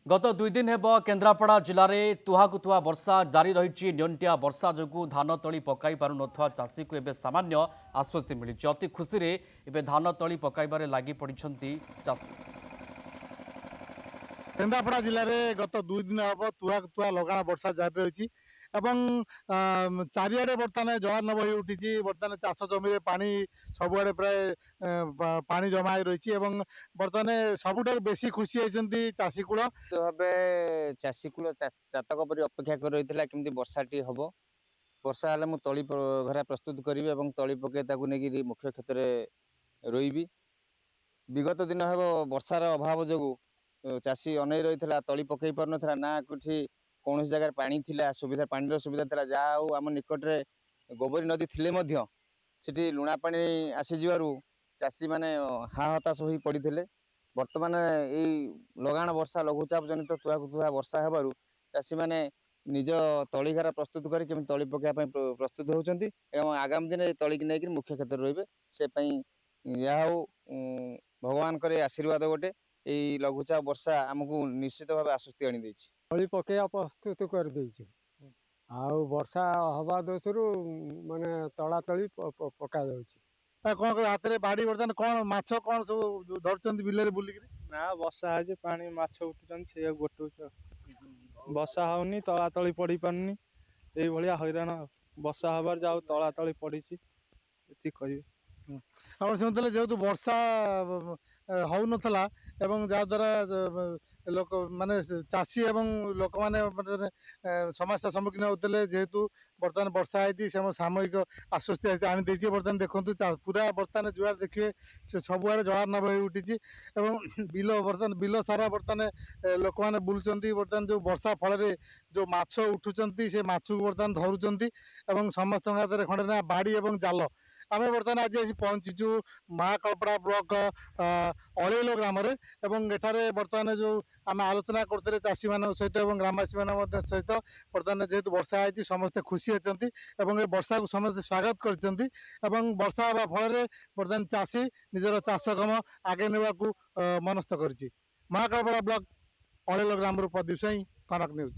गत 2 दिन हेब केन्द्रापड़ा जिले में तुहाकुतुआ वर्षा जारी रही। निंटिया वर्षा जो धान तली पकई पार नथुआ चाषी को एवं सामान्य आश्वस्ति मिली। अति खुशी में धान तली पकईबार लगी पड़ी चाषी। केन्द्रापड़ा जिले में गत 2 दिन हम तुआ लगाण वर्षा जारी रही चारिड़े बर्तमान जलार्णव हो उठी। बर्तमान चाष जमी पानी सबुआड़े प्राय पानी जमा रही। बर्तमान सबुठ बेसी खुशी होती चाषी कूल भाव चाषी कूल चातक परी अपेक्षा कर रही केमती वर्षाटी हम। वर्षा हेल्ले मुझे तली घरा प्रस्तुत करी और तली पके नहीं मुख्य क्षेत्र में रोईबी। विगत दिन हम वर्षार अभाव जो चाषी अनै रही तली पकई पार ना ना कि कौन जगह पानी थिला सुविधा पानी सुविधा था जहाँ आम निकट में गोबरी नदी थिले सेठी लुणा पानी आसीजु चाषी मैंने हा हताश हो पड़ी थे। बर्तमान यही लगाण वर्षा लघुचाप जनित तुआ वर्षा हेबारु चाषी मैंने निज तलीघर प्रस्तुत कर तली पकड़ा प्रस्तुत होती। आगामी दिन तली की नहीं मुख्य क्षेत्र रे से यह भगवान करे आशीर्वाद गोटे यही लघुचाप वर्षा आमको निश्चित भाव आश्वस्ति आनी देछि। तली पकड़ा प्रस्तुत कर वर्षा हवा दोष माने तला तली पका कौन हाथ में बाड़ी बर्तमान कौन माछ कौन सब धरती बिल बुलिक ना वर्षा है पानी माछ उठुन से गोटू वर्षा होनी तला तली पड़ी पारनी यही भाया हैरान वर्षा हबार जाऊ तला तली पड़ी कह आप शुणुले जेहेतु वर्षा हो नाला जहाद्वारा लोक माने चाषी एवं लोक मैंने समस्या सम्मुखीन होते जेहेतु बर्तमान वर्षा है सामूहिक आश्वस्ति आनी देती। बर्तमान देखो पूरा बर्तमान जुआ देखिए सबुआड़े जलार्णव हो उठी बिल बर्तमान बिल सारा बर्तमान लोक मैंने बुलूं। बर्तमान जो वर्षा फल जो माछ उठुंट से माछ को बर्तमान धरुंच समस्त हाथ में खंडे ना बाड़ी और जाल आम बर्तमान आज आसी पहुंचीचु महाकालपड़ा ब्लॉक अड़ेल ग्राम एठारे बर्तमान जो आम आलोचना करते चाषी मान सहित ग्रामवासी मान सहित बर्तमान जेहेतु वर्षा है समस्ते खुशी अच्छा वर्षा को समस्त स्वागत कर वर्षा हवा फल बर्तमान चाषी निजर चाष कम आगे ने मनस्थ कर। महाकालपड़ा ब्लॉक अड़ेल ग्राम प्रदीप साई कनक न्यूज।